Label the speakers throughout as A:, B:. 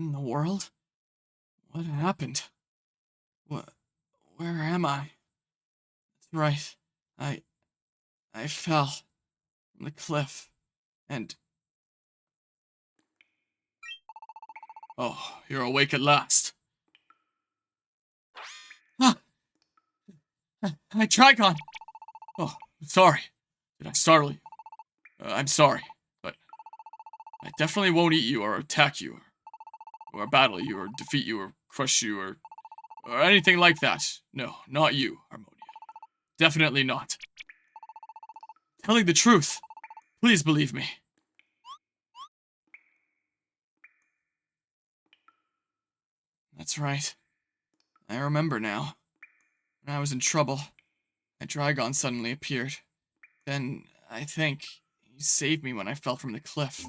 A: in the world? What happened? Where am I? That's right. I fell from the cliff, and... Oh, you're awake at last. Ah! I Trigon! Oh, sorry. Did I startle you? I'm sorry, but I definitely won't eat you or attack you, or battle you, or defeat you, or crush you, or anything like that. No, not you, Harmonia. Definitely not. Telling the truth. Please believe me. That's right. I remember now. When I was in trouble, a Trigon suddenly appeared. Then, I think, he saved me when I fell from the cliff.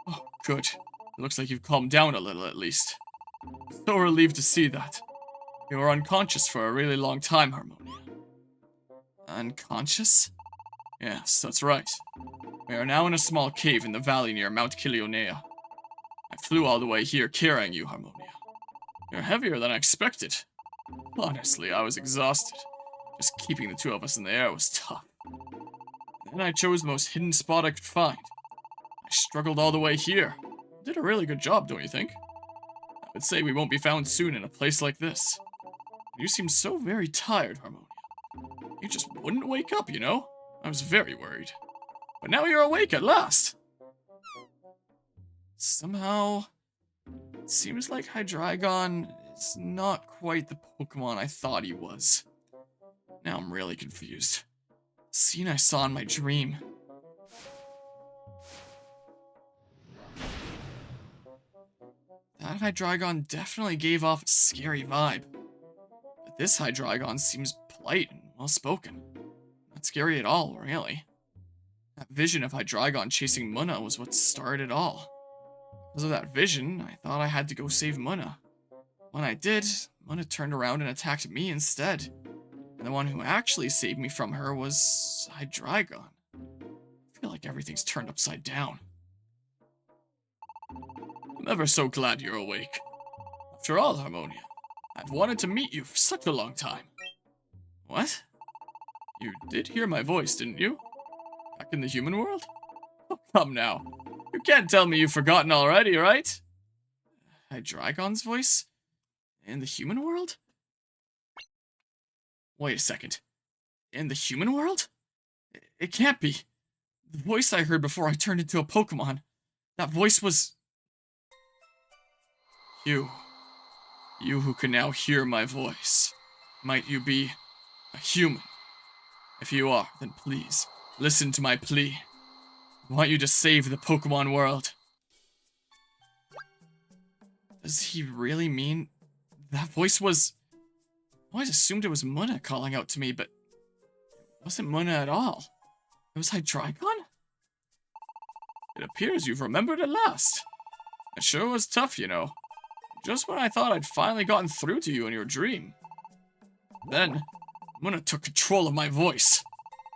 A: Oh, good. It looks like you've calmed down a little, at least. So relieved to see that. You were unconscious for a really long time, Harmonia. Unconscious? Yes, that's right. We are now in a small cave in the valley near Mount Kilionea. I flew all the way here carrying you, Harmonia. You're heavier than I expected. Honestly, I was exhausted. Just keeping the two of us in the air was tough. Then I chose the most hidden spot I could find. I struggled all the way here. Did a really good job, don't you think? I would say we won't be found soon in a place like this. You seem so very tired, Harmonia. You just wouldn't wake up, you know? I was very worried. But now you're awake at last! Somehow, it seems like Hydreigon is not quite the Pokemon I thought he was. Now I'm really confused. The scene I saw in my dream. That Hydreigon definitely gave off a scary vibe. But this Hydreigon seems polite and well-spoken. Not scary at all, really. That vision of Hydreigon chasing Munna was what started it all. Because of that vision, I thought I had to go save Munna. When I did, Munna turned around and attacked me instead. And the one who actually saved me from her was Hydreigon. I feel like everything's turned upside down. I'm ever so glad you're awake. After all, Harmonia, I've wanted to meet you for such a long time. What? You did hear my voice, didn't you? Back in the human world? Oh, come now. You can't tell me you've forgotten already, right? Hydreigon's voice? In the human world? Wait a second. In the human world? It can't be. The voice I heard before I turned into a Pokemon. That voice was... You. You who can now hear my voice. Might you be a human? If you are, then please, listen to my plea. I want you to save the Pokemon world. Does he really mean... That voice was... I always assumed it was Munna calling out to me, but... It wasn't Munna at all. It was Hydreigon? It appears you've remembered at last. It sure was tough, you know. Just when I thought I'd finally gotten through to you in your dream. Then, Munna took control of my voice.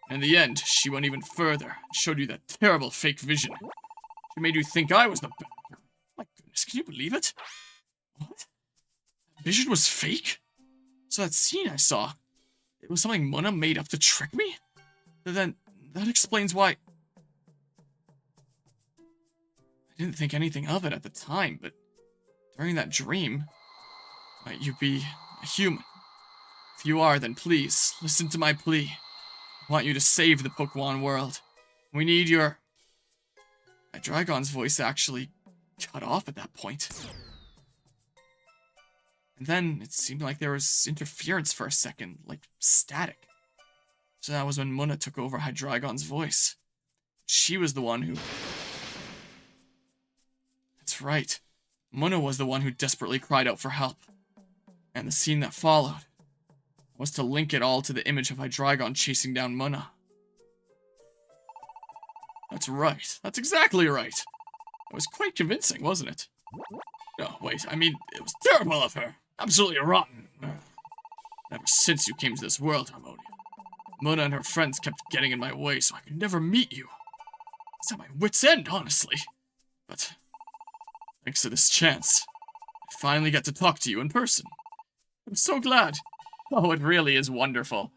A: In the end, she went even further and showed you that terrible fake vision. She made you think I was the bad guy. My goodness, can you believe it? What? That vision was fake? So that scene I saw, it was something Munna made up to trick me? Then, that explains why... I didn't think anything of it at the time, but during that dream, might you be a human? If you are, then please, listen to my plea. I want you to save the Pokemon world. We need your... Hydreigon's voice actually cut off at that point. And then it seemed like there was interference for a second, like static. So that was when Munna took over Hydreigon's voice. She was the one who... That's right. Munna was the one who desperately cried out for help. And the scene that followed was to link it all to the image of Hydreigon chasing down Munna. That's right. That's exactly right. It was quite convincing, wasn't it? No, wait, I mean, it was terrible of her. Absolutely rotten. Ever since you came to this world, Harmonia, Munna and her friends kept getting in my way so I could never meet you. It's at my wit's end, honestly. But Thanks to this chance, I finally get to talk to you in person. I'm so glad. Oh, it really is wonderful.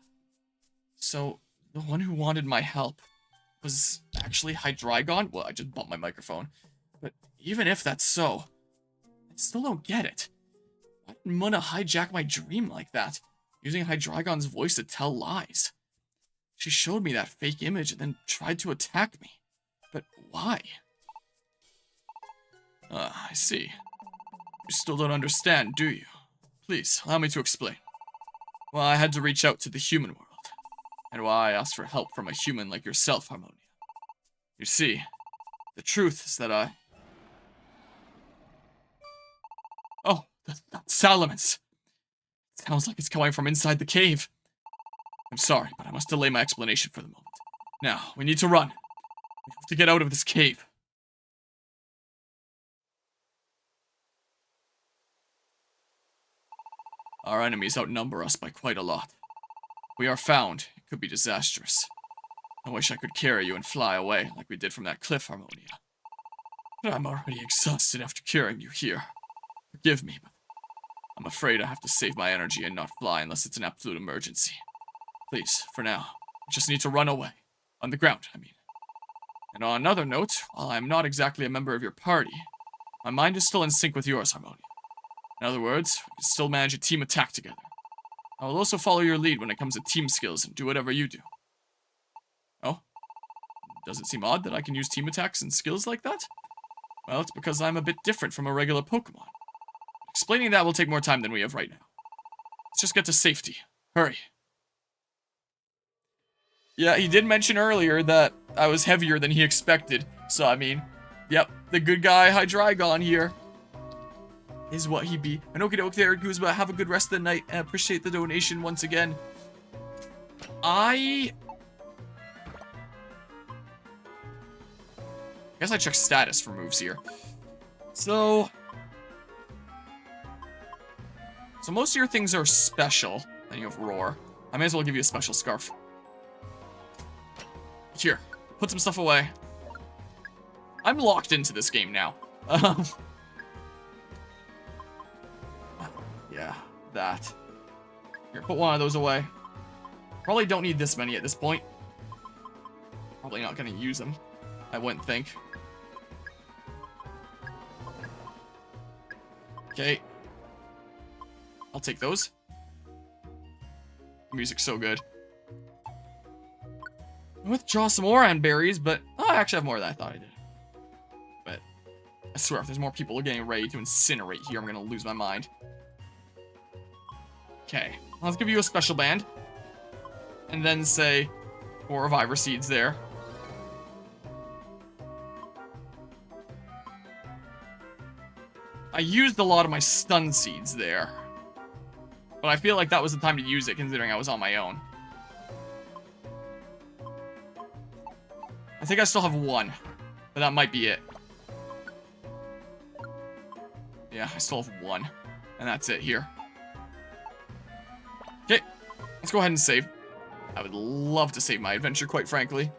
A: So, the one who wanted my help was actually Hydreigon? Well, I just bumped my microphone. But even if that's so, I still don't get it. Why did Muna hijack my dream like that, using Hydreigon's voice to tell lies? She showed me that fake image and then tried to attack me. But why? I see. You still don't understand, do you? Please, allow me to explain. Why I had to reach out to the human world, and why I asked for help from a human like yourself, Harmonia. You see, the truth is that Oh, that's Salamence! Sounds like it's coming from inside the cave. I'm sorry, but I must delay my explanation for the moment. Now, we need to run. We have to get out of this cave. Our enemies outnumber us by quite a lot. If we are found, it could be disastrous. I wish I could carry you and fly away, like we did from that cliff, Harmonia. But I'm already exhausted after carrying you here. Forgive me, but I'm afraid I have to save my energy and not fly unless it's an absolute emergency. Please, for now, I just need to run away. On the ground, I mean. And on another note, while I am not exactly a member of your party, my mind is still in sync with yours, Harmonia. In other words, we can still manage a team attack together. I will also follow your lead when it comes to team skills and do whatever you do. Oh? Does it seem odd that I can use team attacks and skills like that? Well, it's because I'm a bit different from a regular Pokemon. Explaining that will take more time than we have right now. Let's just get to safety. Hurry. Yeah, he did mention earlier that I was heavier than he expected. So, I mean, yep, the good guy Hydreigon here is what he be. And okie doke there, Guzma. Have a good rest of the night. And appreciate the donation once again. I guess I check status for moves here. So most of your things are special. Then you have Roar. I may as well give you a special Scarf. Here, put some stuff away. I'm locked into this game now. Yeah, that. Here, put one of those away. Probably don't need this many at this point. Probably not gonna use them, I wouldn't think. Okay. I'll take those. Music's so good. I withdraw some Oran berries, but oh, I actually have more than I thought I did. But I swear, if there's more people getting ready to incinerate here, I'm gonna lose my mind. Okay, let's give you a special band. And then say 4 Reviver Seeds there. I used a lot of my Stun Seeds there. But I feel like that was the time to use it, considering I was on my own. I think I still have 1. But that might be it. Yeah, I still have 1. And that's it here. Okay, let's go ahead and save. I would love to save my adventure, quite frankly.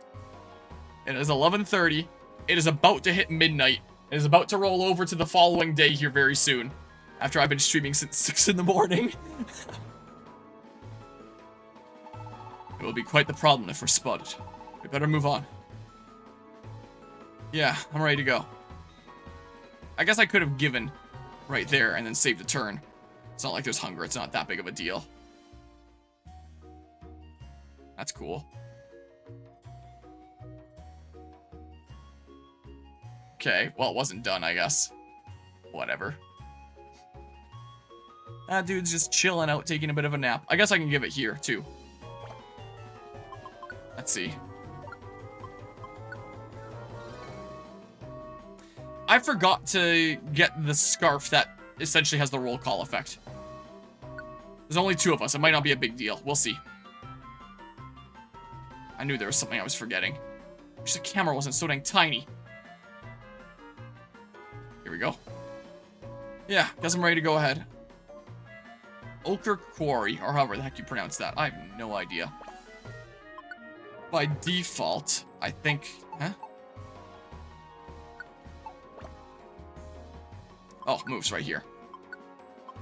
A: It is 11:30. It is about to hit midnight. It is about to roll over to the following day here very soon. After I've been streaming since 6 in the morning. It will be quite the problem if we're spotted. We better move on. Yeah, I'm ready to go. I guess I could have given right there and then saved a turn. It's not like there's hunger. It's not that big of a deal. That's cool. Okay, well, it wasn't done, I guess. Whatever. That dude's just chilling out, taking a bit of a nap. I guess I can give it here, too. Let's see. I forgot to get the scarf that essentially has the roll call effect. There's only 2 of us. It might not be a big deal. We'll see. I knew there was something I was forgetting. Wish the camera wasn't so dang tiny. Here we go. Yeah, guess I'm ready to go ahead. Ochre Quarry, or however the heck you pronounce that. I have no idea. By default, I think... Huh? Oh, moves right here.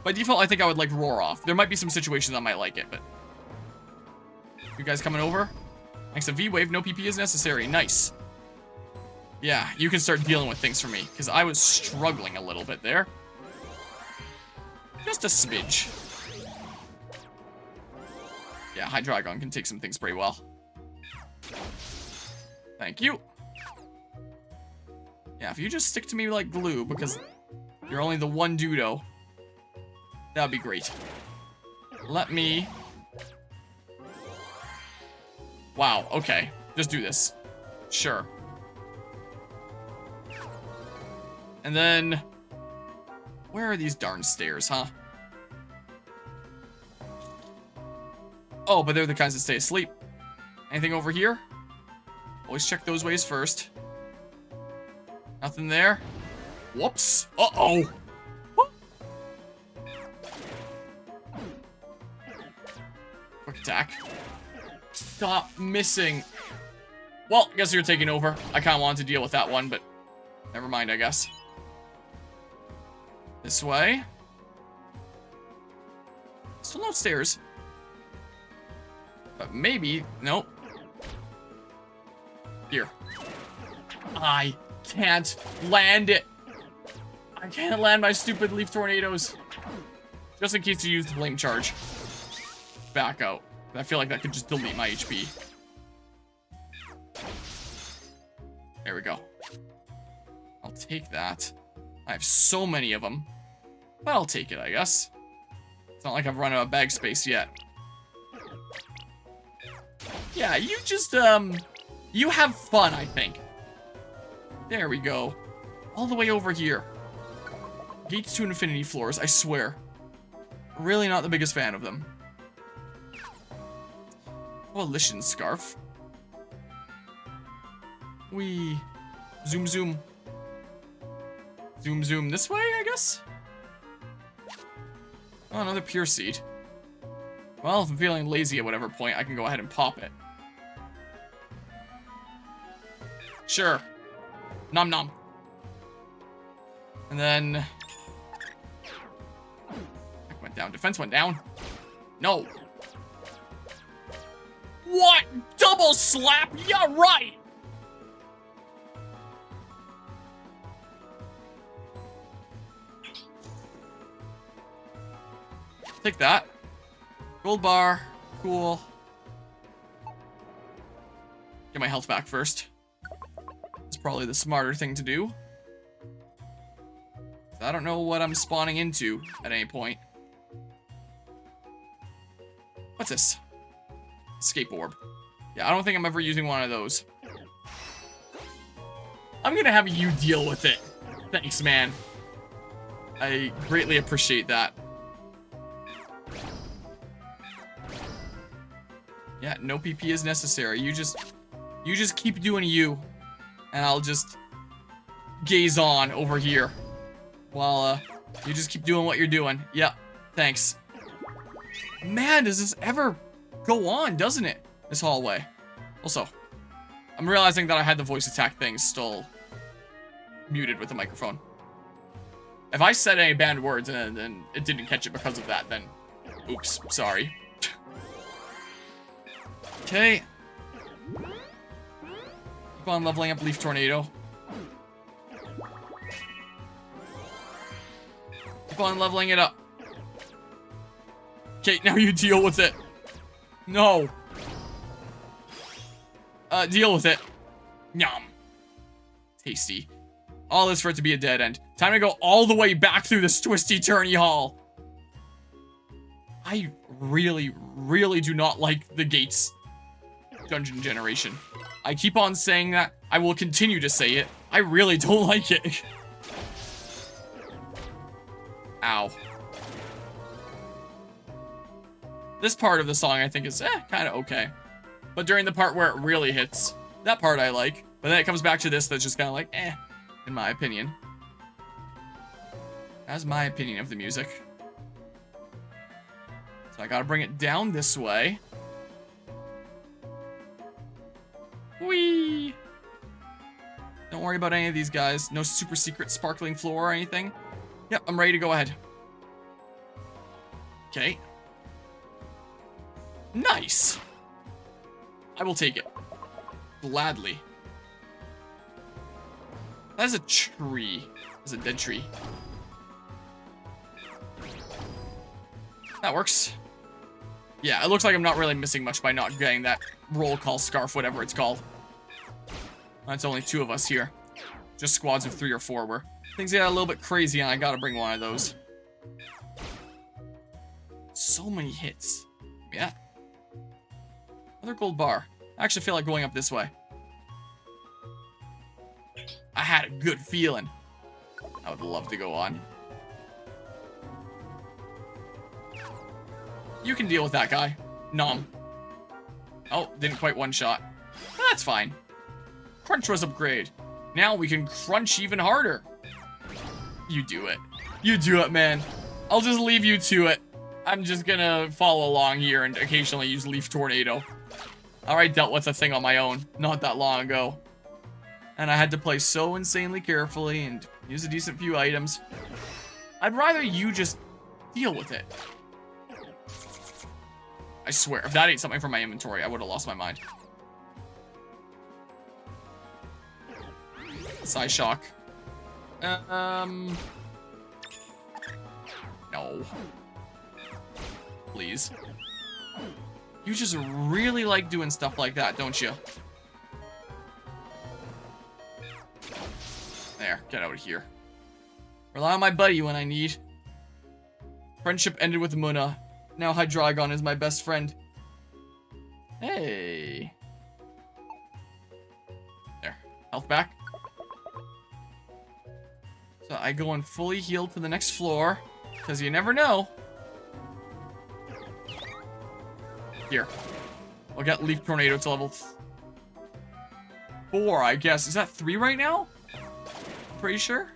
A: By default, I think I would like roar off. There might be some situations I might like it, but... You guys coming over? Thanks to V-Wave, no PP is necessary. Nice. Yeah, you can start dealing with things for me, because I was struggling a little bit there. Just a smidge. Yeah, Hydreigon can take some things pretty well. Thank you. Yeah, if you just stick to me like glue, because you're only the one Dudo, that'd be great. Let me... Wow, okay. Just do this. Sure. And then... Where are these darn stairs, huh? Oh, but they're the kinds that stay asleep. Anything over here? Always check those ways first. Nothing there. Whoops. Uh-oh. Quick attack. Stop missing. Well, I guess you're taking over. I kind of wanted to deal with that one, but never mind, I guess. This way. Still no stairs. But maybe... Nope. Here. I can't land it. I can't land my stupid leaf tornadoes. Just in case you use the flame charge. Back out. I feel like that could just delete my HP. There we go. I'll take that. I have so many of them. But I'll take it, I guess. It's not like I've run out of bag space yet. Yeah, you just, you have fun, I think. There we go. All the way over here. Gates to infinity floors, I swear. Really not the biggest fan of them. Coalition scarf. Wee. Zoom, zoom. Zoom, zoom this way, I guess? Oh, another pure seed. Well, if I'm feeling lazy at whatever point, I can go ahead and pop it. Sure. Nom nom. And then... That went down. Defense went down. No. What? Double slap? Yeah, right! Take that. Gold bar. Cool. Get my health back first. It's probably the smarter thing to do. I don't know what I'm spawning into at any point. What's this? Escape orb. Yeah, I don't think I'm ever using one of those. I'm gonna have you deal with it. Thanks, man. I greatly appreciate that. Yeah, no PP is necessary. You just keep doing you, and I'll just gaze on over here while you just keep doing what you're doing. Yep, thanks. Man, does this ever go on, doesn't it? This hallway. Also, I'm realizing that I had the voice attack thing still muted with the microphone. If I said any banned words and then it didn't catch it because of that, then oops, sorry. Okay. Keep on leveling up Leaf Tornado. Keep on leveling it up. Okay, now you deal with it. No. Deal with it. Yum. Tasty. All this for it to be a dead end. Time to go all the way back through this twisty turny hall. I really, really do not like the gates dungeon generation. I keep on saying that. I will continue to say it. I really don't like it. Ow. This part of the song I think is kind of okay. But during the part where it really hits, that part I like. But then it comes back to this that's just kind of like, in my opinion. That's my opinion of the music. So I gotta bring it down this way. Whee! Don't worry about any of these guys. No super secret sparkling floor or anything. Yep, I'm ready to go ahead. Okay. Nice. I will take it. Gladly. That is a tree. That's a dead tree. That works. Yeah, it looks like I'm not really missing much by not getting that roll call scarf, whatever it's called. That's only 2 of us here. Just squads of 3 or 4 where things get a little bit crazy and I gotta bring one of those. So many hits. Yeah. Another gold bar. I actually feel like going up this way. I had a good feeling. I would love to go on. You can deal with that guy. Nom. Oh, didn't quite one-shot. That's fine. Crunch was upgrade. Now we can crunch even harder. You do it. You do it, man. I'll just leave you to it. I'm just gonna follow along here and occasionally use Leaf Tornado. I already dealt with a thing on my own not that long ago. And I had to play so insanely carefully and use a decent few items. I'd rather you just deal with it. I swear, if that ain't something from my inventory, I would have lost my mind. Psy Shock. No. Please. You just really like doing stuff like that, don't you? There, get out of here. Rely on my buddy when I need. Friendship ended with Muna. Now Hydreigon is my best friend. Hey. There. Health back. So I go and fully heal to the next floor. Because you never know. Here. I'll get Leaf Tornado to level 4, I guess. Is that 3 right now? Pretty sure.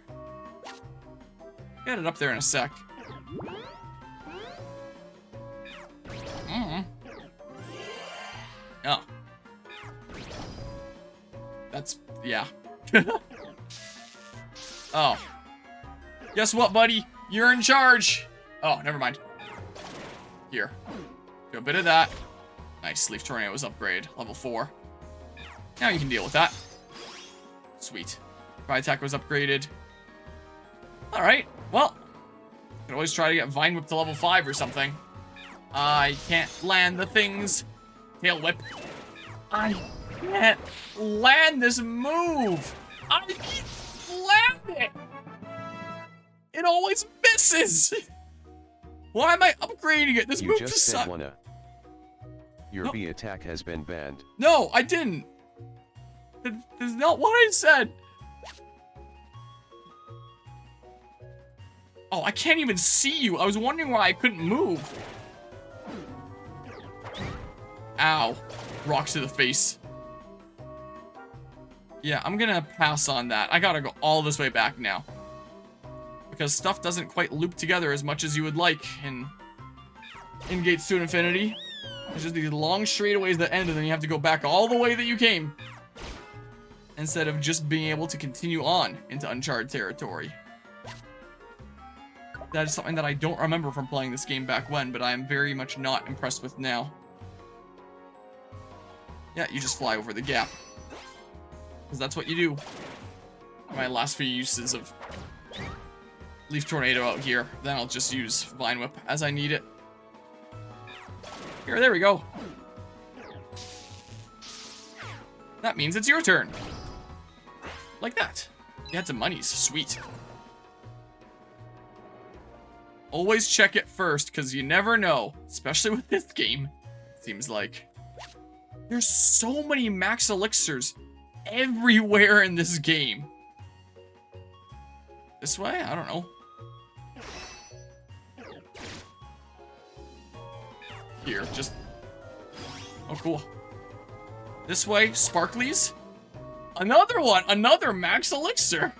A: Get it up there in a sec. Oh. That's, yeah. Oh. Guess what, buddy? You're in charge. Oh, never mind. Here. Do a bit of that. Nice. Leaf Tornado was upgrade. Level 4. Now you can deal with that. Sweet. Fire attack was upgraded. Alright. Well. Could always try to get Vine Whip to level 5 or something. I can't land the things. Tail Whip. I can't land this move. I can't land it. It always misses. Why am I upgrading it? This move just sucks.
B: Your B attack has been banned.
A: No, I didn't. That's not what I said. Oh, I can't even see you. I was wondering why I couldn't move. Ow. Rocks to the face. Yeah, I'm gonna pass on that. I gotta go all this way back now. Because stuff doesn't quite loop together as much as you would like in Gates to Infinity. There's just these long straightaways that end and then you have to go back all the way that you came. Instead of just being able to continue on into uncharted territory. That is something that I don't remember from playing this game back when, but I am very much not impressed with now. Yeah, you just fly over the gap. Because that's what you do. My last few uses of Leaf Tornado out here. Then I'll just use Vine Whip as I need it. Here, there we go. That means it's your turn. Like that. You had some monies. Sweet. Always check it first, because you never know. Especially with this game. It seems like. There's so many max elixirs everywhere in this game. This way? I don't know. Here, just... Oh, cool. This way, sparklies. Another one! Another max elixir!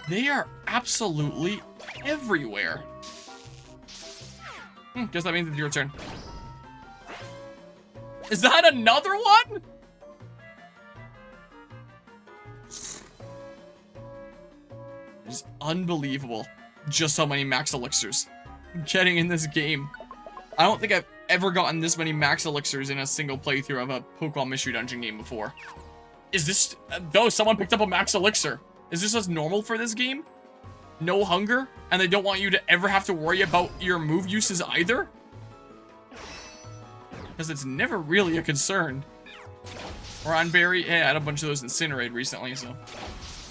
A: They are absolutely everywhere. Guess that means it's your turn. Is that another one? It's unbelievable just how many max elixirs I'm getting in this game. I don't think I've ever gotten this many max elixirs in a single playthrough of a Pokemon Mystery Dungeon game before. Is this... though someone picked up a max elixir. Is this as normal for this game? No hunger? And they don't want you to ever have to worry about your move uses either? Because it's never really a concern. Oranberry, hey, I had a bunch of those Incinerate recently, so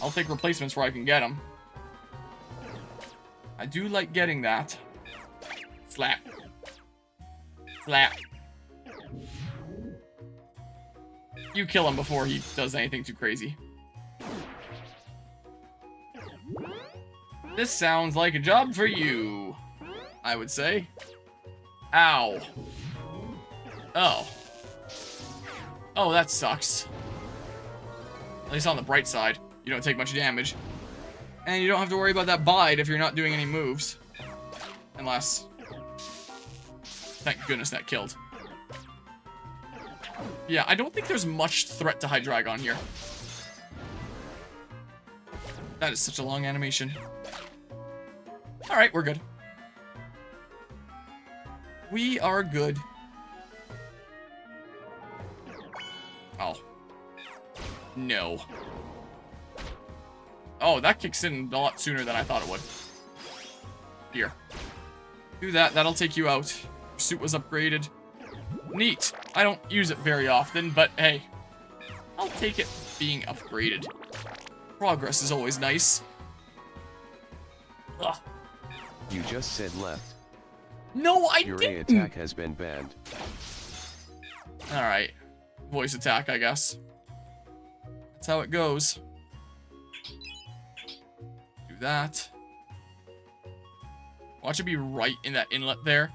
A: I'll take replacements where I can get them. I do like getting that. Slap. Slap. You kill him before he does anything too crazy. This sounds like a job for you, I would say. Ow. Oh. Oh, that sucks. At least on the bright side, you don't take much damage. And you don't have to worry about that bite if you're not doing any moves. Unless... thank goodness that killed. Yeah, I don't think there's much threat to Hydreigon here. That is such a long animation. Alright, we're good. We are good. Oh. No. Oh, that kicks in a lot sooner than I thought it would. Here. Do that. That'll take you out. Your suit was upgraded. Neat. I don't use it very often, but hey. I'll take it being upgraded. Progress is always nice. Ugh.
B: You just said left.
A: No, I
B: Your
A: didn't.
B: A attack has been banned.
A: Alright. Voice attack, I guess. That's how it goes. Do that. Watch it be right in that inlet there.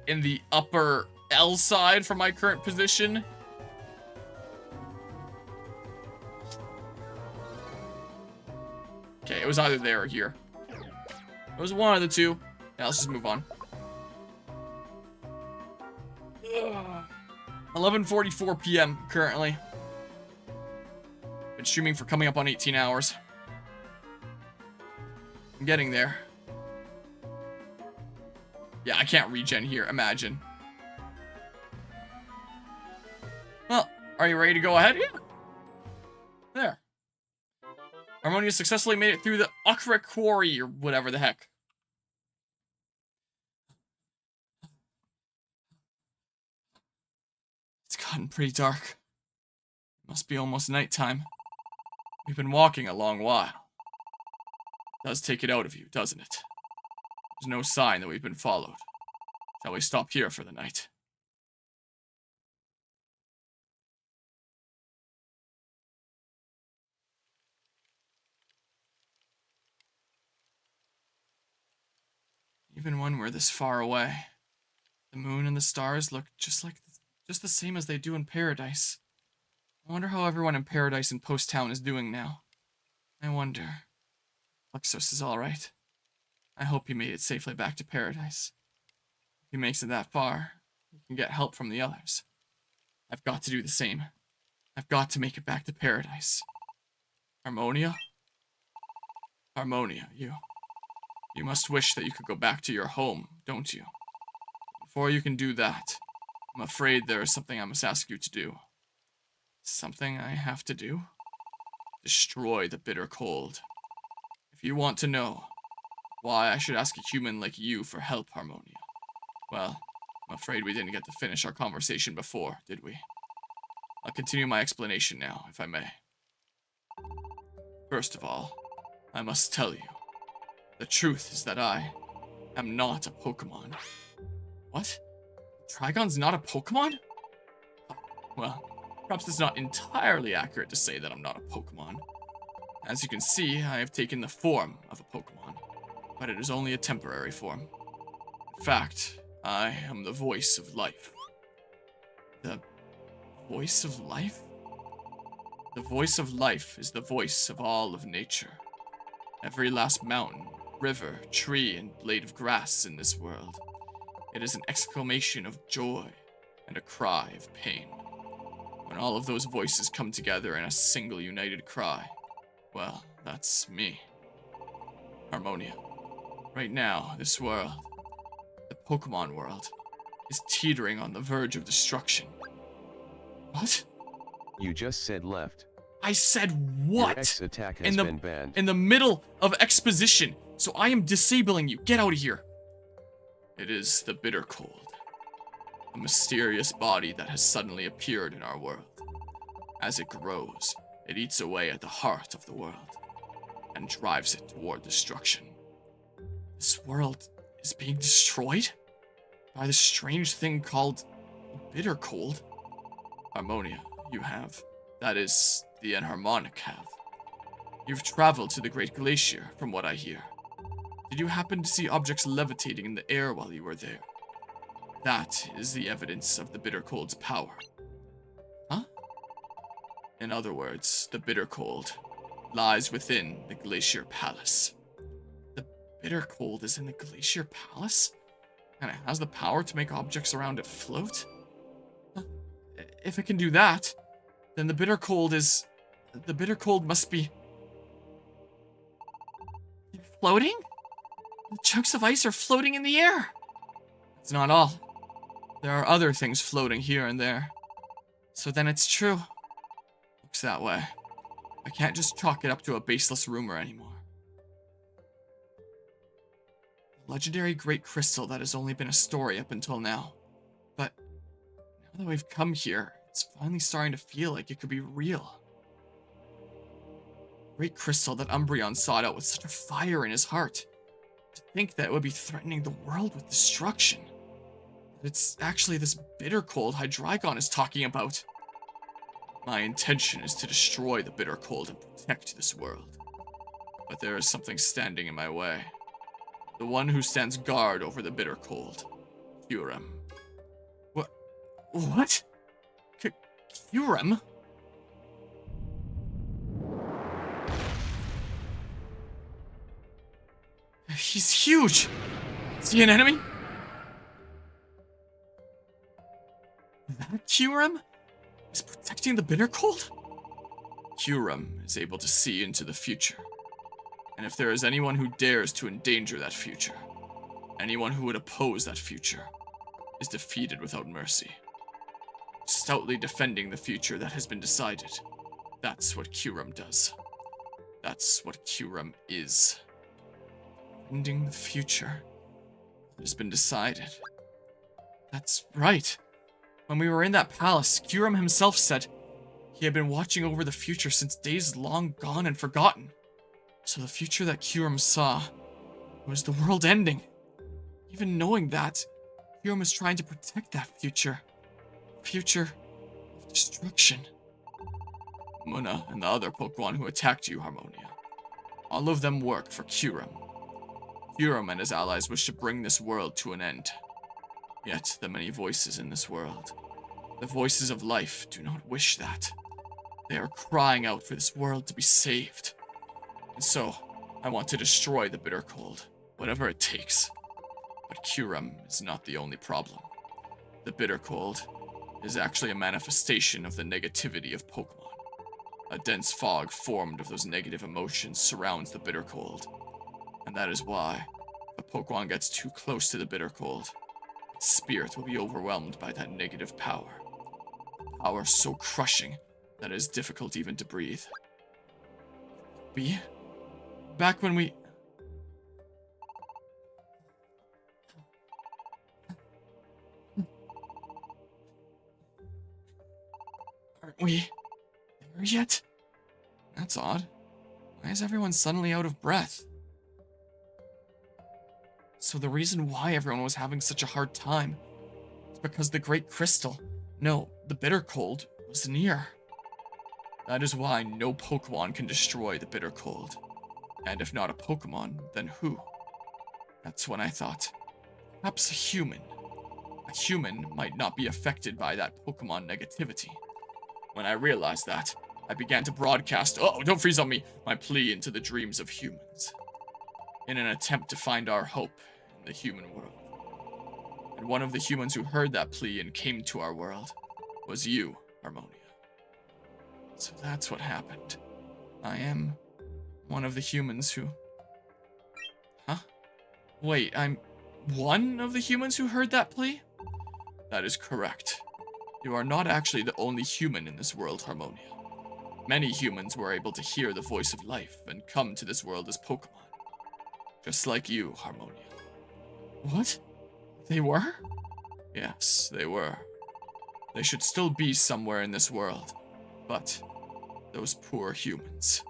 A: In the upper L side from my current position. Okay, it was either there or here. It was one of the two. Yeah, let's just move on. 11:44 p.m. currently. Been streaming for coming up on 18 hours. I'm getting there. Yeah, I can't regen here, imagine. Well, are you ready to go ahead? Yeah. There. Harmonia successfully made it through the Ukra Quarry, or whatever the heck. It's gotten pretty dark. It must be almost nighttime. We've been walking a long while. It does take it out of you, doesn't it? There's no sign that we've been followed. Shall we stop here for the night? Even when we're this far away, the moon and the stars look just the same as they do in Paradise. I wonder how everyone in Paradise and Post Town is doing now. I wonder. Plexos is alright. I hope he made it safely back to Paradise. If he makes it that far, he can get help from the others. I've got to do the same. I've got to make it back to Paradise. Harmonia? Harmonia, you must wish that you could go back to your home, don't you? Before you can do that, I'm afraid there is something I must ask you to do. Something I have to do? Destroy the bitter cold. If you want to know why I should ask a human like you for help, Harmonia, well, I'm afraid we didn't get to finish our conversation before, did we? I'll continue my explanation now, if I may. First of all, I must tell you, the truth is that I am not a Pokemon. What? Trigon's not a Pokemon? Well, perhaps it's not entirely accurate to say that I'm not a Pokemon. As you can see, I have taken the form of a Pokemon, but it is only a temporary form. In fact, I am the voice of life. The voice of life? The voice of life is the voice of all of nature. Every last mountain, river, tree, and blade of grass in this world. It is an exclamation of joy and a cry of pain. When all of those voices come together in a single united cry, well, that's me. Harmonia. Right now, this world, the Pokemon world, is teetering on the verge of destruction. What?
B: You just said left.
A: I said
B: Your
A: what?
B: X attack has been banned.
A: In the middle of exposition, so I am disabling you. Get out of here. It is the bitter cold, a mysterious body that has suddenly appeared in our world. As it grows, it eats away at the heart of the world and drives it toward destruction. This world is being destroyed by this strange thing called bitter cold. Harmonia, you have. That is, the Enharmonic have. You've traveled to the Great Glacier, from what I hear. Did you happen to see objects levitating in the air while you were there? That is the evidence of the bitter cold's power. Huh? In other words, the bitter cold lies within the Glacier Palace. The bitter cold is in the Glacier Palace? And it has the power to make objects around it float? Huh. If it can do that, then the bitter cold must be floating? The chunks of ice are floating in the air. It's not all. There are other things floating here and there. So then it's true. Looks that way. I can't just chalk it up to a baseless rumor anymore. Legendary Great Crystal that has only been a story up until now. But now that we've come here, it's finally starting to feel like it could be real. Great Crystal that Umbreon sought out with such a fire in his heart. To think that it would be threatening the world with destruction. It's actually this bitter cold Hydreigon is talking about. My intention is to destroy the bitter cold and protect this world. But there is something standing in my way. The one who stands guard over the bitter cold. Kyurem. What? Kyurem? He's huge! Is he an enemy? That Kyurem is protecting the bitter cold? Kyurem is able to see into the future. And if there is anyone who dares to endanger that future, anyone who would oppose that future, is defeated without mercy. Stoutly defending the future that has been decided. That's what Kyurem does. That's what Kyurem is. Defending the future that has been decided. That's right. When we were in that palace, Kyurem himself said he had been watching over the future since days long gone and forgotten. So the future that Kyurem saw was the world ending. Even knowing that, Kyurem is trying to protect that future. Future of destruction. Muna and the other Pokemon who attacked you, Harmonia. All of them work for Kyurem. Kyurem and his allies wish to bring this world to an end. Yet the many voices in this world, the voices of life, do not wish that. They are crying out for this world to be saved. And so, I want to destroy the bitter cold, whatever it takes. But Kyurem is not the only problem. The bitter cold is actually a manifestation of the negativity of Pokemon. A dense fog formed of those negative emotions surrounds the bitter cold. And that is why, if a Pokemon gets too close to the bitter cold, its spirit will be overwhelmed by that negative power. Power so crushing that it is difficult even to breathe. Back when we... Aren't we there yet? That's odd. Why is everyone suddenly out of breath? So the reason why everyone was having such a hard time is because the Great Crystal, no, the bitter cold, was near. That is why no Pokemon can destroy the bitter cold. And if not a Pokemon, then who? That's when I thought, perhaps a human. A human might not be affected by that Pokemon negativity. When I realized that, I began to broadcast, oh, don't freeze on me, my plea into the dreams of humans. In an attempt to find our hope in the human world. And one of the humans who heard that plea and came to our world was you, Harmonia. So that's what happened. I am one of the humans who Wait, I'm one of the humans who heard that plea? That is correct. You are not actually the only human in this world, Harmonia. Many humans were able to hear the voice of life and come to this world as Pokemon. Just like you, Harmonia. What? They were? Yes, they were. They should still be somewhere in this world. But those poor humans.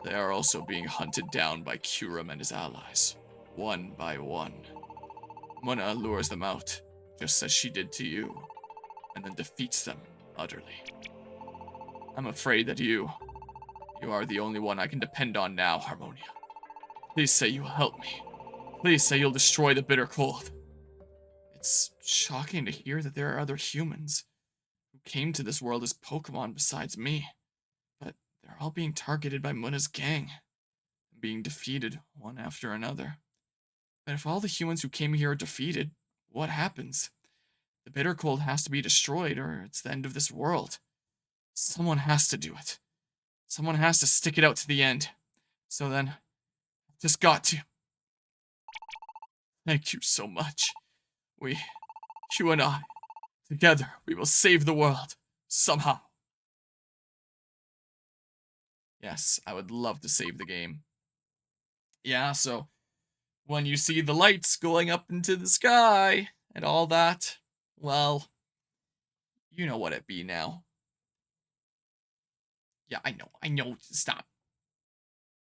A: They are also being hunted down by Kyurem and his allies, one by one. Muna lures them out, just as she did to you, and then defeats them utterly. I'm afraid that you are the only one I can depend on now, Harmonia. Please say you will help me. Please say you'll destroy the bitter cold. It's shocking to hear that there are other humans who came to this world as Pokemon besides me, but they're all being targeted by Muna's gang, and being defeated one after another. But if all the humans who came here are defeated, what happens? The bitter cold has to be destroyed, or it's the end of this world. Someone has to do it. Someone has to stick it out to the end. So then, I've just got to. Thank you so much. You and I, together, we will save the world. Somehow. Yes, I would love to save the game. Yeah, so when you see the lights going up into the sky and all that, well, you know what it be now. Yeah, I know, stop.